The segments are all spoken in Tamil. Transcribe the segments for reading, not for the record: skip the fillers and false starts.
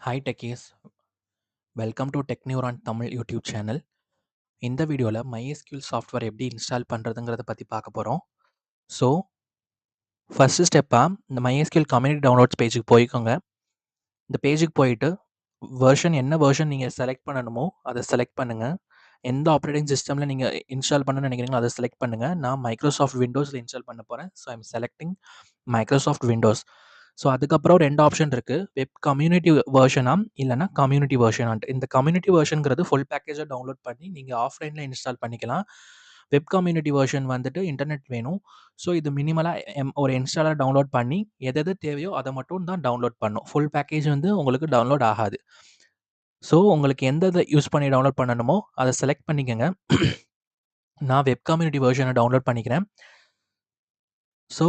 Hi techies, welcome to Techneuron Tamil YouTube channel. இந்த வீடியோவில் MySQL சாஃப்ட்வேர் எப்படி இன்ஸ்டால் பண்ணுறதுங்கிறத பற்றி பார்க்க போகிறோம். ஸோ ஃபஸ்ட்டு ஸ்டெப்பாக இந்த MySQL கம்யூனிட்டி டவுன்லோட்ஸ் பேஜுக்கு போய்க்கோங்க. இந்த பேஜுக்கு போயிட்டு என்ன வெர்ஷன் நீங்கள் செலக்ட் பண்ணணுமோ அதை செலக்ட் பண்ணுங்கள். எந்த ஆப்ரேட்டிங் சிஸ்டமில் நீங்கள் இன்ஸ்டால் பண்ணணும்னு நினைக்கிறீங்களோ அதை செலக்ட் பண்ணுங்கள். நான் மைக்ரோசாஃப்ட் விண்டோஸில் இன்ஸ்டால் பண்ண போகிறேன். So I'm selecting Microsoft Windows. So அதுக்கப்புறம் 2 ஆப்ஷன் இருக்குது. வெப் கம்யூனிட்டி வெர்ஷனா இல்லைனா கம்யூனிட்டி வெர்ஷனான்ட்டு. இந்த கம்யூனிட்டி வெர்ஷனுங்கிறது ஃபுல் பேக்கேஜாக டவுன்லோட் பண்ணி நீங்கள் ஆஃப்லைனில் இன்ஸ்டால் பண்ணிக்கலாம். வெப் கம்யூனிட்டி வெர்ஷன் வந்துட்டு இன்டர்நெட் வேணும். ஸோ இது மினிமலாக ஒரு இன்ஸ்டாலர் டவுன்லோட் பண்ணி எது தேவையோ அதை மட்டும் தான் டவுன்லோட் பண்ணும். ஃபுல் பேக்கேஜ் வந்து உங்களுக்கு டவுன்லோட் ஆகாது. ஸோ உங்களுக்கு எந்த இதை யூஸ் பண்ணி டவுன்லோட் பண்ணணுமோ அதை செலக்ட் பண்ணிக்கோங்க. நான் வெப் கம்யூனிட்டி வெர்ஷனை டவுன்லோட் பண்ணிக்கிறேன். ஸோ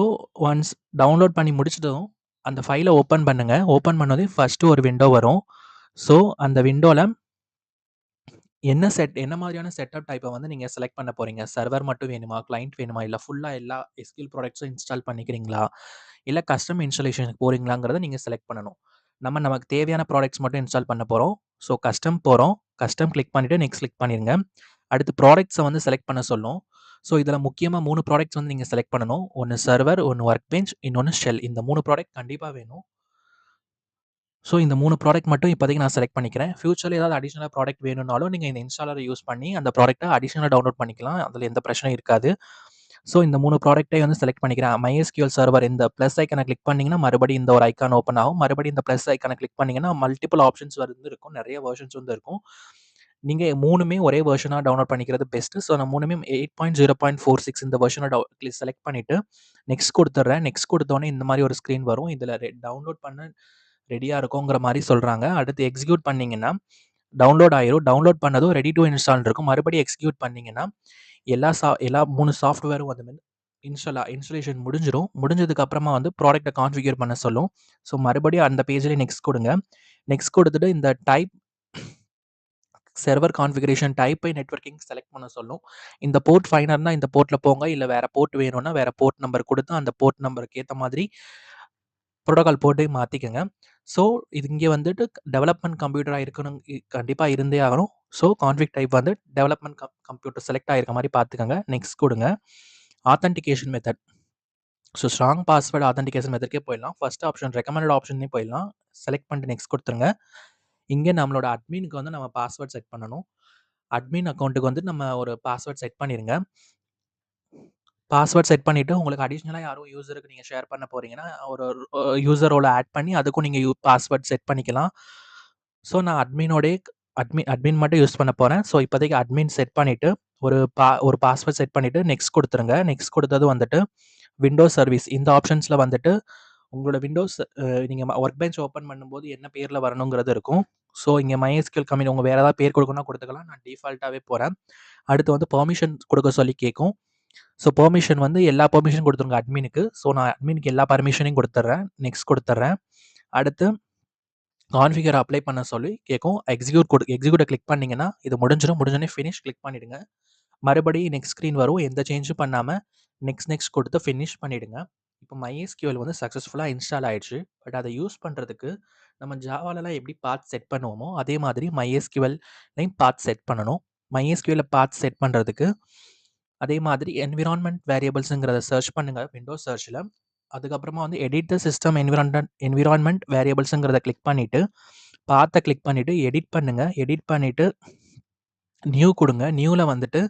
ஒன்ஸ் டவுன்லோட் பண்ணி முடிச்சிட்டதும் அந்த ஃபைலை ஓப்பன் பண்ணுங்கள். ஓப்பன் பண்ணதே ஃபஸ்ட்டு ஒரு விண்டோ வரும். ஸோ அந்த விண்டோவில் என்ன மாதிரியான செட்டப் டைப்பை வந்து நீங்கள் செலக்ட் பண்ண போகிறீங்க? சர்வர் மட்டும் வேணுமா? கிளையண்ட் வேணுமா? இல்லை ஃபுல்லாக எல்லா SQL ப்ராடக்ட்ஸும் இன்ஸ்டால் பண்ணிக்கிறீங்களா? இல்லை கஸ்டம் இன்ஸ்டாலேஷனுக்கு போகிறீங்களாங்கிறத நீங்கள் செலக்ட் பண்ணணும். நமக்கு தேவையான ப்ராடக்ட்ஸ் மட்டும் இன்ஸ்டால் பண்ண போகிறோம். ஸோ கஸ்டம் போகிறோம். கஸ்டம் கிளிக் பண்ணிவிட்டு நெக்ஸ்ட் கிளிக் பண்ணிடுங்க. அடுத்து ப்ராடக்ட்ஸை வந்து செலக்ட் பண்ண சொல்லும். ஸோ இதில் முக்கியமாக 3 ப்ராடக்ட்ஸ் வந்து நீங்கள் செலக்ட் பண்ணணும். ஒன்று சர்வர், ஒன்று ஒர்க் பெஞ்ச், இன்னொன்று ஷெல். இந்த 3 ப்ராடக்ட் கண்டிப்பாக வேணும். ஸோ இந்த 3 ப்ராடக்ட் மட்டும் இப்போதைக்கு நான் செலக்ட் பண்ணிக்கிறேன். ஃபியூச்சரில் ஏதாவது அடிஷனல் ப்ராடக்ட் வேணும்னாலும் நீங்கள் இந்த இன்ஸ்டாலரை யூஸ் பண்ணி அந்த ப்ராடக்ட்டை அடிஷனலாக டவுன்லோட் பண்ணிக்கலாம். அதில் எந்த பிரச்சனையும் இருக்காது. ஸோ இந்த 3 ப்ராடக்ட்டை வந்து செலக்ட் பண்ணிக்கிறேன். MySQL சர்வர் இந்த ப்ளஸ் ஐக்கானை கிளிக் பண்ணிங்கன்னா மறுபடியும் இந்த ஒரு ஐக்கான் ஓப்பன் ஆகும். மறுபடியும் இந்த ப்ளஸ் ஐக்கானை கிளிக் பண்ணிங்கன்னா மல்டிபிள் ஆப்ஷன்ஸ் வந்து இருக்கும். நிறைய வெர்ஷன்ஸ் வந்து இருக்கும். நீங்கள் 3மே ஒரே வெர்ஷனாக டவுன்லோட் பண்ணிக்கிறது பெஸ்ட்டு. ஸோ நான் 3மே 8.0.46 இந்த வெர்ஷனை செலக்ட் பண்ணிவிட்டு நெக்ஸ்ட் கொடுத்துட்றேன். நெக்ஸ்ட் கொடுத்தோன்னே இந்த மாதிரி ஒரு ஸ்க்ரீன் வரும். இதில் டவுன்லோட் பண்ண ரெடியாக இருக்குங்கிற மாதிரி சொல்கிறாங்க. அடுத்து எக்ஸிக்யூட் பண்ணிங்கன்னா டவுன்லோட் ஆயிரும். டவுன்லோட் பண்ணதும் ரெடி டு இன்ஸ்டால் இருக்கும். மறுபடியும் எக்ஸிக்யூட் பண்ணிங்கன்னா எல்லா 3 சாஃப்ட்வேரும் வந்து இன்ஸ்டாலேஷன் முடிஞ்சிடும். முடிஞ்சதுக்கு அப்புறமா வந்து ப்ராடக்ட்டை கான்ஃபிகர் பண்ண சொல்லும். ஸோ மறுபடியும் அந்த பேஜ்லேயே நெக்ஸ்ட் கொடுங்க. நெக்ஸ்ட் கொடுத்துட்டு இந்த டைப் சர்வர் கான்ஃபிகரேஷன் டைப்பை நெட்வொர்க்கிங் செலக்ட் பண்ண சொல்லும். இந்த போர்ட் ஃபைனர்னா இந்த போர்ட்டில் போங்க. இல்லை வேறு போர்ட் வேணும்னா வேறு போர்ட் நம்பர் கொடுத்து அந்த போர்ட் நம்பருக்கு ஏற்ற மாதிரி புரோட்டோகால் போர்ட்டே மாற்றிக்கங்க. ஸோ இது இங்கே வந்துட்டு டெவலப்மெண்ட் கம்ப்யூட்டராக இருக்கணும், கண்டிப்பாக இருந்தே ஆகணும். ஸோ கான்ஃபிக் டைப் வந்து டெவலப்மெண்ட் கம்ப்யூட்டர் செலக்ட் ஆகிருக்க மாதிரி பார்த்துக்கங்க. நெக்ஸ்ட் கொடுங்க. Authentication method. So strong password authentication மெத்தட்கே போயிடலாம். ஃபர்ஸ்ட் ஆப்ஷன் ரெக்கமெண்டட் ஆப்ஷனே போயிடலாம். செலக்ட் பண்ணிட்டு நெக்ஸ்ட் கொடுத்துருங்க. இங்கே நம்மளோட அட்மினுக்கு வந்து நம்ம பாஸ்வேர்ட் செட் பண்ணணும். அட்மின் அக்கௌண்ட்டுக்கு வந்து நம்ம ஒரு பாஸ்வேர்ட் செட் பண்ணிடுங்க. பாஸ்வேர்ட் செட் பண்ணிவிட்டு உங்களுக்கு அடிஷ்னலாக யாரும் யூசருக்கு நீங்கள் ஷேர் பண்ண போகிறீங்கன்னா ஒரு யூசர் ரோலை ஆட் பண்ணி அதுக்கும் நீங்கள் பாஸ்வேர்ட் செட் பண்ணிக்கலாம். ஸோ நான் அட்மின் மட்டும் யூஸ் பண்ண போகிறேன். ஸோ இப்போதைக்கு அட்மின் செட் பண்ணிவிட்டு ஒரு பாஸ்வேர்ட் செட் பண்ணிவிட்டு நெக்ஸ்ட் கொடுத்துருங்க. நெக்ஸ்ட் கொடுத்தது வந்துட்டு விண்டோஸ் சர்வீஸ் இந்த ஆப்ஷன்ஸில் வந்துட்டு உங்களோட விண்டோஸ் நீங்கள் ஒர்க் பெஞ்ச் ஓப்பன் பண்ணும்போது என்ன பேரில் வரணுங்கிறது இருக்கும். ஸோ இங்கே MySQL கம்பெனி உங்கள் வேறு ஏதாவது பேர் கொடுக்கணும்னா கொடுத்துக்கலாம். நான் டிஃபால்ட்டாகவே போகிறேன். அடுத்து வந்து பெர்மிஷன் கொடுக்க சொல்லி கேட்கும். ஸோ பெர்மிஷன் வந்து எல்லா பெர்மிஷனும் கொடுத்துருங்க அட்மினுக்கு. ஸோ நான் அட்மினுக்கு எல்லா பர்மிஷனையும் கொடுத்துட்றேன். நெக்ஸ்ட் கொடுத்துட்றேன். அடுத்து கான்ஃபிகர் அப்ளை பண்ண சொல்லி கேட்கும். எக்ஸிக்யூட்டை கிளிக் பண்ணிங்கன்னா இது முடிஞ்சிடும். முடிஞ்சோடனே ஃபினிஷ் கிளிக் பண்ணிவிடுங்க. மறுபடியும் நெக்ஸ்ட் ஸ்க்ரீன் வரும். எந்த சேஞ்சும் பண்ணாமல் நெக்ஸ்ட் கொடுத்து ஃபினிஷ் பண்ணிவிடுங்க. இப்போ MySQL வந்து சக்ஸஸ்ஃபுல்லாக இன்ஸ்டால் ஆயிடுச்சு. பட் அதை யூஸ் பண்ணுறதுக்கு நம்ம ஜாவாலலாம் எப்படி பாத் செட் பண்ணுவோமோ அதே மாதிரி MySQLலையும் பாத் செட் பண்ணணும். MySQL பாத் செட் பண்ணுறதுக்கு அதே மாதிரி என்விரான்மெண்ட் வேரியபிள்ஸுங்கிறத சர்ச் பண்ணுங்கள் விண்டோஸ் சர்ச்சில். அதுக்கப்புறமா வந்து எடிட் த சிஸ்டம் என்விரான்மெண்ட் வேரியபிள்ஸுங்கிறத கிளிக் பண்ணிவிட்டு பாத்தை கிளிக் பண்ணிவிட்டு எடிட் பண்ணுங்கள். எடிட் பண்ணிவிட்டு நியூ கொடுங்க. நியூவில் வந்துட்டு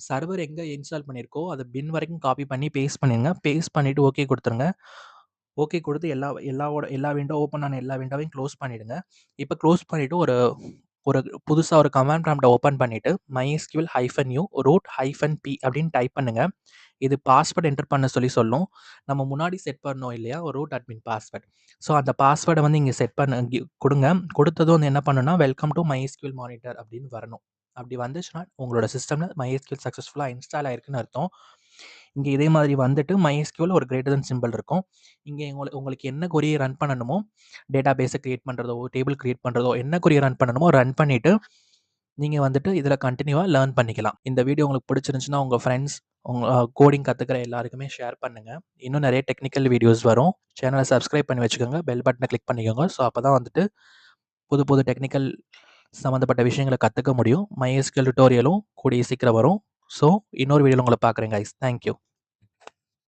சர்வர் எங்கே இன்ஸ்டால் பண்ணியிருக்கோ அதை பின் வரைக்கும் காப்பி பண்ணி பேஸ்ட் பண்ணிடுங்க. பேஸ்ட் பண்ணிவிட்டு ஓகே கொடுத்துருங்க. ஓகே கொடுத்து எல்லா விண்டோ ஓப்பன் ஆன எல்லா விண்டோவையும் க்ளோஸ் பண்ணிவிடுங்க. இப்போ க்ளோஸ் பண்ணிவிட்டு ஒரு புதுசாக ஒரு கமாண்ட் ப்ராம்ப்டை ஓப்பன் பண்ணிவிட்டு MySQL -u root-p அப்படின்னு டைப் பண்ணுங்கள். இது பாஸ்வேர்ட் என்டர் பண்ண சொல்லும். நம்ம முன்னாடி செட் பண்ணோம் இல்லையா ஒரு ரூட் அட்மின் பாஸ்வேர்ட். ஸோ அந்த பாஸ்வேர்டை வந்து இங்கே செட் பண்ண கொடுங்க. கொடுத்ததும் வந்து என்ன பண்ணுன்னா வெல்கம் டு MySQL மானிட்டர் அப்படின்னு வரணும். அப்படி வந்துச்சுன்னா உங்களோட சிஸ்டமில் MySQL சக்ஸஸ்ஃபுல்லாக இன்ஸ்டால் ஆயிருக்குன்னு அர்த்தம். இங்கே இதே மாதிரி வந்துட்டு MySQL ஒரு கிரேட்டர் தென் சிம்பிள் இருக்கும். இங்கே உங்களுக்கு என்ன கொரியை ரன் பண்ணணுமோ டேட்டா பேஸை கிரியேட் பண்ணுறதோ டேபிள் கிரியேட் பண்ணுறதோ என்ன கொரியை ரன் பண்ணணுமோ ரன் பண்ணிவிட்டு நீங்கள் வந்துட்டு இதில் கண்டினியூவாக லேர்ன் பண்ணிக்கலாம். இந்த வீடியோ உங்களுக்கு பிடிச்சிருந்துச்சுன்னா உங்கள் ஃப்ரெண்ட்ஸ் கோடிங் கற்றுக்கிற எல்லாருக்குமே ஷேர் பண்ணுங்கள். இன்னும் நிறைய டெக்னிக்கல் வீடியோஸ் வரும். சேனலை சப்ஸ்கிரைப் பண்ணி வச்சுக்கோங்க. பெல் பட்டனை கிளிக் பண்ணிக்கோங்க. ஸோ அப்போ தான் வந்துட்டு புது புது டெக்னிக்கல் சம்மந்தப்பட்ட விஷயங்கள கத்துக்க முடியும். MySQL டியூட்டோரியலும் கூடிய சீக்கிரம் வரும். ஸோ இன்னொரு வீடியோல உங்கள பார்க்குறேன் கைஸ். Thank you.